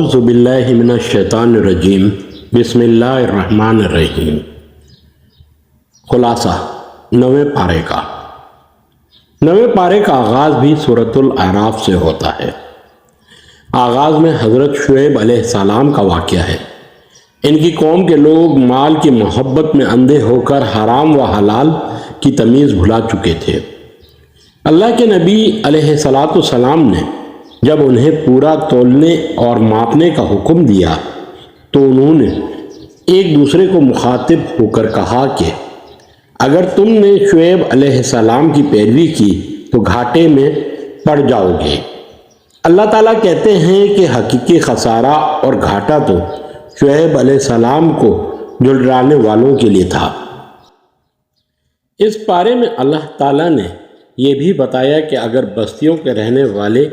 اعوذ باللہ من الشیطان الرجیم بسم اللہ الرحمن الرحیم۔ خلاصہ نویں پارے کا آغاز بھی سورۃ الاعراف سے ہوتا ہے۔ آغاز میں حضرت شعیب علیہ السلام کا واقعہ ہے۔ ان کی قوم کے لوگ مال کی محبت میں اندھے ہو کر حرام و حلال کی تمیز بھلا چکے تھے۔ اللہ کے نبی علیہ السلام نے جب انہیں پورا تولنے اور ماپنے کا حکم دیا تو انہوں نے ایک دوسرے کو مخاطب ہو کر کہا کہ اگر تم نے شعیب علیہ السلام کی پیروی کی تو گھاٹے میں پڑ جاؤ گے۔ اللہ تعالیٰ کہتے ہیں کہ حقیقی خسارہ اور گھاٹا تو شعیب علیہ السلام کو جھٹلانے والوں کے لیے تھا۔ اس پارے میں اللہ تعالیٰ نے یہ بھی بتایا کہ اگر بستیوں کے رہنے والے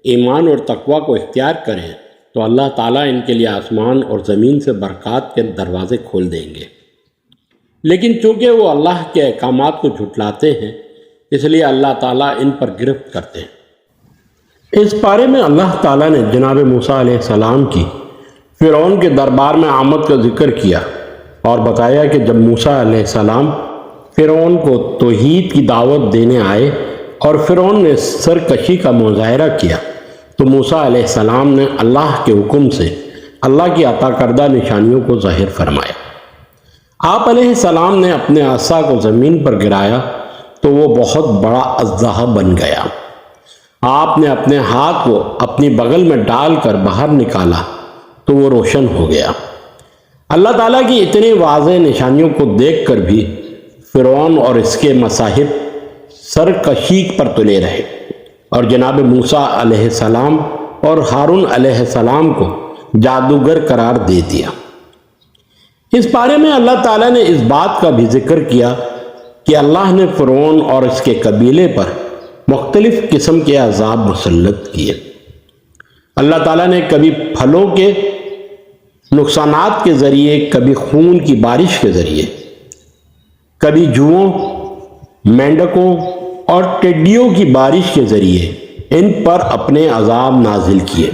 ایمان اور تقوی کو اختیار کریں تو اللہ تعالیٰ ان کے لیے آسمان اور زمین سے برکات کے دروازے کھول دیں گے، لیکن چونکہ وہ اللہ کے احکامات کو جھٹلاتے ہیں اس لیے اللہ تعالیٰ ان پر گرفت کرتے ہیں۔ اس پارے میں اللہ تعالیٰ نے جناب موسیٰ علیہ السلام کی فرعون کے دربار میں آمد کا ذکر کیا اور بتایا کہ جب موسیٰ علیہ السلام فرعون کو توحید کی دعوت دینے آئے اور فرعون نے سرکشی کا مظاہرہ کیا تو موسیٰ علیہ السلام نے اللہ کے حکم سے اللہ کی عطا کردہ نشانیوں کو ظاہر فرمایا۔ آپ علیہ السلام نے اپنے عصا کو زمین پر گرایا تو وہ بہت بڑا اژدہا بن گیا۔ آپ نے اپنے ہاتھ کو اپنی بغل میں ڈال کر باہر نکالا تو وہ روشن ہو گیا۔ اللہ تعالیٰ کی اتنی واضح نشانیوں کو دیکھ کر بھی فرعون اور اس کے مصاحب سرکشی پر تلے رہے اور جناب موسیٰ علیہ السلام اور ہارون علیہ السلام کو جادوگر قرار دے دیا۔ اس پارے میں اللہ تعالیٰ نے اس بات کا بھی ذکر کیا کہ اللہ نے فرعون اور اس کے قبیلے پر مختلف قسم کے عذاب مسلط کیے۔ اللہ تعالیٰ نے کبھی پھلوں کے نقصانات کے ذریعے، کبھی خون کی بارش کے ذریعے، کبھی جوؤں، مینڈکوں اور ٹڈیوں کی بارش کے ذریعے ان پر اپنے عذاب نازل کیے۔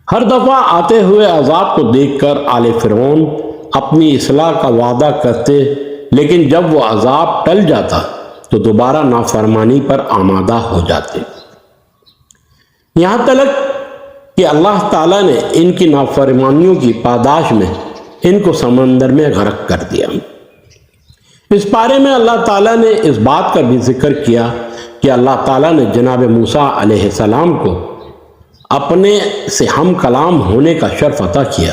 ہر دفعہ آتے ہوئے عذاب کو دیکھ کر آل فرعون اپنی اصلاح کا وعدہ کرتے، لیکن جب وہ عذاب ٹل جاتا تو دوبارہ نافرمانی پر آمادہ ہو جاتے، یہاں تک کہ اللہ تعالیٰ نے ان کی نافرمانیوں کی پاداش میں ان کو سمندر میں غرق کر دیا۔ اس پارے میں اللہ تعالیٰ نے اس بات کا بھی ذکر کیا کہ اللہ تعالیٰ نے جناب موسیٰ علیہ السلام کو اپنے سے ہم کلام ہونے کا شرف عطا کیا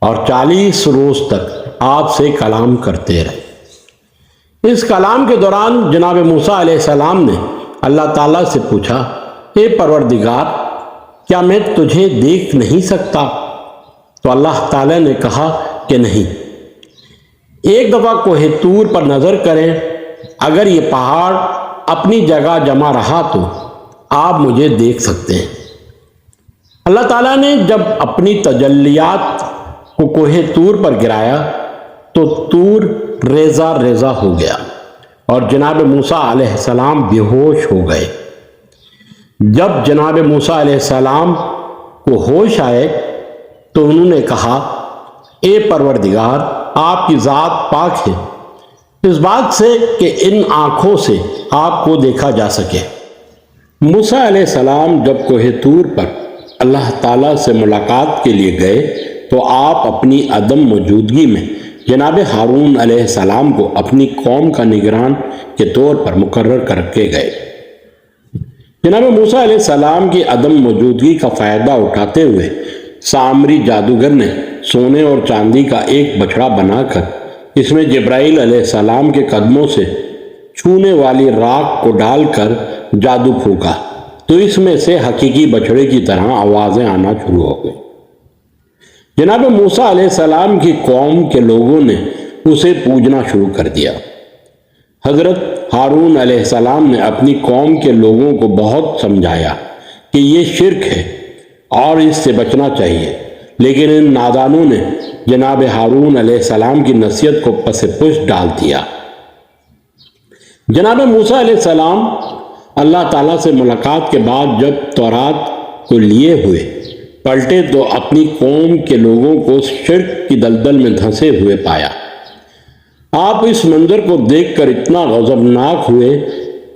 اور 40 روز تک آپ سے کلام کرتے رہے۔ اس کلام کے دوران جناب موسیٰ علیہ السلام نے اللہ تعالیٰ سے پوچھا، اے پروردگار، کیا میں تجھے دیکھ نہیں سکتا؟ تو اللہ تعالیٰ نے کہا کہ نہیں، ایک دفعہ کوہ طور پر نظر کریں، اگر یہ پہاڑ اپنی جگہ جمع رہا تو آپ مجھے دیکھ سکتے ہیں۔ اللہ تعالیٰ نے جب اپنی تجلیات کو کوہ طور پر گرایا تو طور ریزہ ریزہ ہو گیا اور جناب موسیٰ علیہ السلام بے ہوش ہو گئے۔ جب جناب موسیٰ علیہ السلام کو ہوش آئے تو انہوں نے کہا، اے پروردگار، آپ کی ذات پاک ہے اس بات سے کہ ان آنکھوں سے آپ کو دیکھا جا سکے۔ موسیٰ علیہ السلام جب کوہ طور پر اللہ تعالیٰ سے ملاقات کے لیے گئے تو آپ اپنی عدم موجودگی میں جناب ہارون علیہ السلام کو اپنی قوم کا نگران کے طور پر مقرر کر کے گئے۔ جناب موسیٰ علیہ السلام کی عدم موجودگی کا فائدہ اٹھاتے ہوئے سامری جادوگر نے سونے اور چاندی کا ایک بچھڑا بنا کر اس میں جبرائیل علیہ السلام کے قدموں سے چھونے والی راکھ کو ڈال کر جادو پھونکا تو اس میں سے حقیقی بچھڑے کی طرح آوازیں آنا شروع ہو گئی۔ جناب موسیٰ علیہ السلام کی قوم کے لوگوں نے اسے پوجنا شروع کر دیا۔ حضرت ہارون علیہ السلام نے اپنی قوم کے لوگوں کو بہت سمجھایا کہ یہ شرک ہے اور اس سے بچنا چاہیے، لیکن ان نادانوں نے جناب ہارون علیہ السلام کی نصیحت کو پس پش ڈال دیا۔ جناب موسیٰ علیہ السلام اللہ تعالیٰ سے ملاقات کے بعد جب تورات کو لیے ہوئے پلٹے تو اپنی قوم کے لوگوں کو شرک کی دلدل میں دھنسے ہوئے پایا۔ آپ اس منظر کو دیکھ کر اتنا غضبناک ہوئے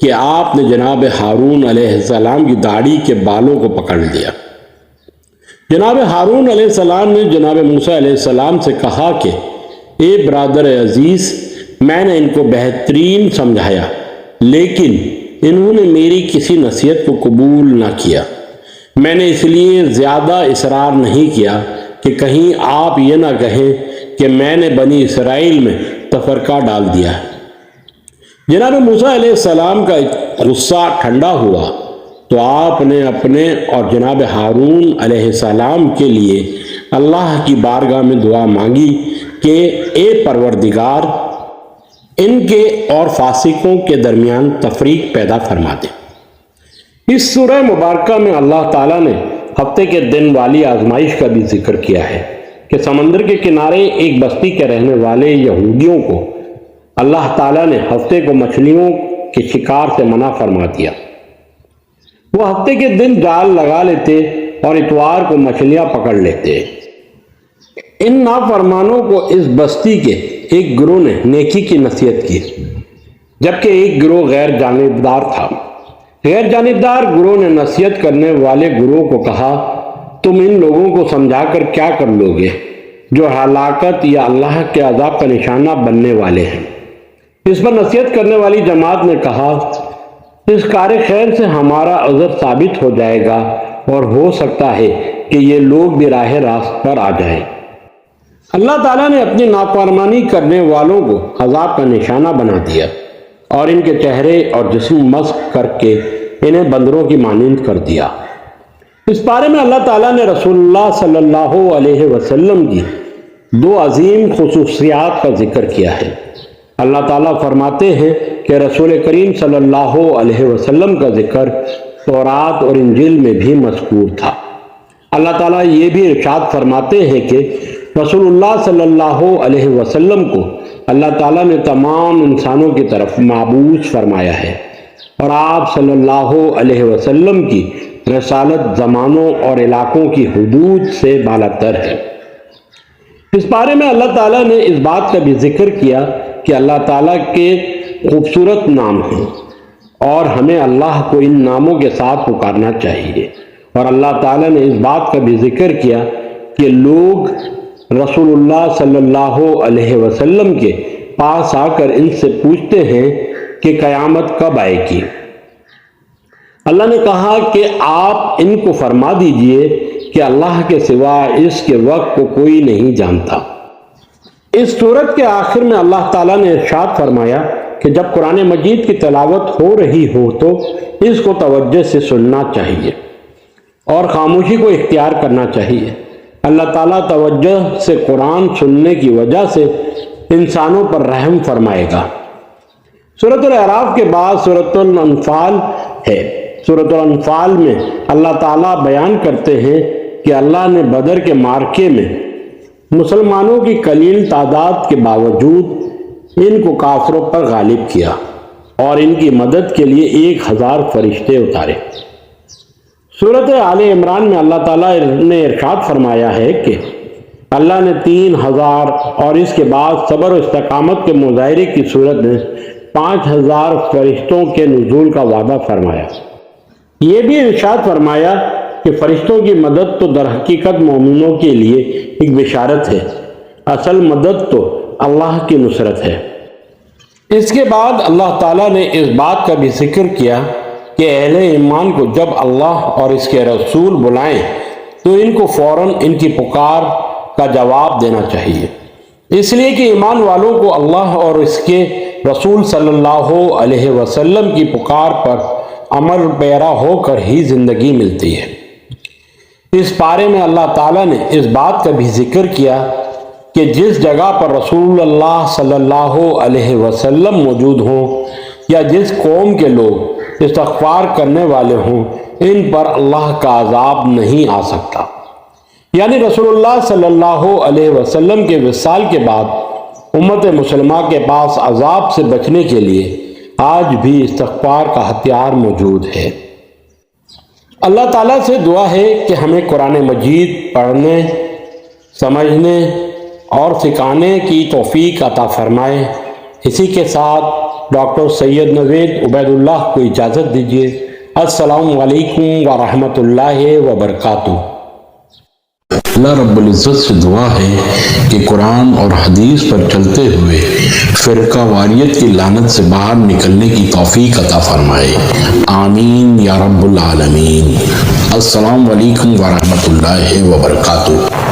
کہ آپ نے جناب ہارون علیہ السلام کی داڑھی کے بالوں کو پکڑ لیا۔ جناب ہارون علیہ السلام نے جناب موسیٰ علیہ السلام سے کہا کہ اے برادر عزیز، میں نے ان کو بہترین سمجھایا، لیکن انہوں نے میری کسی نصیحت کو قبول نہ کیا۔ میں نے اس لیے زیادہ اصرار نہیں کیا کہ کہیں آپ یہ نہ کہیں کہ میں نے بنی اسرائیل میں تفرقہ ڈال دیا ہے۔ جناب موسیٰ علیہ السلام کا غصہ ٹھنڈا ہوا تو آپ نے اپنے اور جناب ہارون علیہ السلام کے لیے اللہ کی بارگاہ میں دعا مانگی کہ اے پروردگار، ان کے اور فاسقوں کے درمیان تفریق پیدا فرما دے۔ اس سورہ مبارکہ میں اللہ تعالیٰ نے ہفتے کے دن والی آزمائش کا بھی ذکر کیا ہے کہ سمندر کے کنارے ایک بستی کے رہنے والے یہودیوں کو اللہ تعالیٰ نے ہفتے کو مچھلیوں کے شکار سے منع فرما دیا۔ وہ ہفتے کے دن جال لگا لیتے اور اتوار کو مچھلیاں پکڑ لیتے۔ ان نافرمانوں کو اس بستی کے ایک گروہ نے نیکی کی نصیحت کی، جبکہ ایک گروہ غیر جانبدار تھا۔ غیر جانبدار گروہ نے نصیحت کرنے والے گروہ کو کہا، تم ان لوگوں کو سمجھا کر کیا کر لو گے جو ہلاکت یا اللہ کے عذاب کا نشانہ بننے والے ہیں۔ اس پر نصیحت کرنے والی جماعت نے کہا، اس کار خیر سے ہمارا عذر ثابت ہو جائے گا اور ہو سکتا ہے کہ یہ لوگ بھی راہ راست پر آ جائیں۔ اللہ تعالیٰ نے اپنی نافرمانی کرنے والوں کو عذاب کا نشانہ بنا دیا اور ان کے چہرے اور جسم مسخ کر کے انہیں بندروں کی مانند کر دیا۔ اس بارے میں اللہ تعالیٰ نے رسول اللہ صلی اللہ علیہ وسلم کی دو عظیم خصوصیات کا ذکر کیا ہے۔ اللہ تعالیٰ فرماتے ہیں کہ رسول کریم صلی اللہ علیہ وسلم کا ذکر تورات اور انجیل میں بھی مذکور تھا۔ اللہ تعالیٰ یہ بھی ارشاد فرماتے ہیں کہ رسول اللہ صلی اللہ علیہ وسلم کو اللہ تعالیٰ نے تمام انسانوں کی طرف مبعوث فرمایا ہے اور آپ صلی اللہ علیہ وسلم کی رسالت زمانوں اور علاقوں کی حدود سے بالاتر ہے۔ اس بارے میں اللہ تعالیٰ نے اس بات کا بھی ذکر کیا کہ اللہ تعالیٰ کے خوبصورت نام ہیں اور ہمیں اللہ کو ان ناموں کے ساتھ پکارنا چاہیے، اور اللہ تعالیٰ نے اس بات کا بھی ذکر کیا کہ لوگ رسول اللہ صلی اللہ علیہ وسلم کے پاس آ کر ان سے پوچھتے ہیں کہ قیامت کب آئے گی۔ اللہ نے کہا کہ آپ ان کو فرما دیجئے کہ اللہ کے سوا اس کے وقت کو کوئی نہیں جانتا۔ اس سورت کے آخر میں اللہ تعالیٰ نے ارشاد فرمایا کہ جب قرآن مجید کی تلاوت ہو رہی ہو تو اس کو توجہ سے سننا چاہیے اور خاموشی کو اختیار کرنا چاہیے۔ اللہ تعالیٰ توجہ سے قرآن سننے کی وجہ سے انسانوں پر رحم فرمائے گا۔ سورۃ الاعراف کے بعد سورۃ الانفال ہے۔ سورۃ الانفال میں اللہ تعالیٰ بیان کرتے ہیں کہ اللہ نے بدر کے معرکے میں مسلمانوں کی قلیل تعداد کے باوجود ان کو کافروں پر غالب کیا اور ان کی مدد کے لیے 1000 فرشتے اتارے۔ سورۃ آل عمران میں اللہ تعالیٰ نے ارشاد فرمایا ہے کہ اللہ نے 3000 اور اس کے بعد صبر و استقامت کے مظاہرے کی صورت میں 5000 فرشتوں کے نزول کا وعدہ فرمایا۔ یہ بھی ارشاد فرمایا کہ فرشتوں کی مدد تو در حقیقت مومنوں کے لیے ایک بشارت ہے، اصل مدد تو اللہ کی نصرت ہے۔ اس کے بعد اللہ تعالیٰ نے اس بات کا بھی ذکر کیا کہ اہل ایمان کو جب اللہ اور اس کے رسول بلائیں تو ان کو فوراً ان کی پکار کا جواب دینا چاہیے، اس لیے کہ ایمان والوں کو اللہ اور اس کے رسول صلی اللہ علیہ وسلم کی پکار پر عمل پیرا ہو کر ہی زندگی ملتی ہے۔ اس بارے میں اللہ تعالیٰ نے اس بات کا بھی ذکر کیا کہ جس جگہ پر رسول اللہ صلی اللہ علیہ وسلم موجود ہوں یا جس قوم کے لوگ استغفار کرنے والے ہوں، ان پر اللہ کا عذاب نہیں آ سکتا۔ یعنی رسول اللہ صلی اللہ علیہ وسلم کے وصال کے بعد امت مسلمہ کے پاس عذاب سے بچنے کے لیے آج بھی استغفار کا ہتھیار موجود ہے۔ اللہ تعالیٰ سے دعا ہے کہ ہمیں قرآن مجید پڑھنے، سمجھنے اور سکھانے کی توفیق عطا فرمائے۔ اسی کے ساتھ ڈاکٹر سید نوید عبید اللہ کو اجازت دیجیے۔ السلام علیکم ورحمۃ اللہ وبرکاتہ۔ اللہ رب العزت سے دعا ہے کہ قرآن اور حدیث پر چلتے ہوئے فرقہ واریت کی لعنت سے باہر نکلنے کی توفیق عطا فرمائے، آمین یا رب العالمین۔ السلام علیکم ورحمۃ اللہ وبرکاتہ۔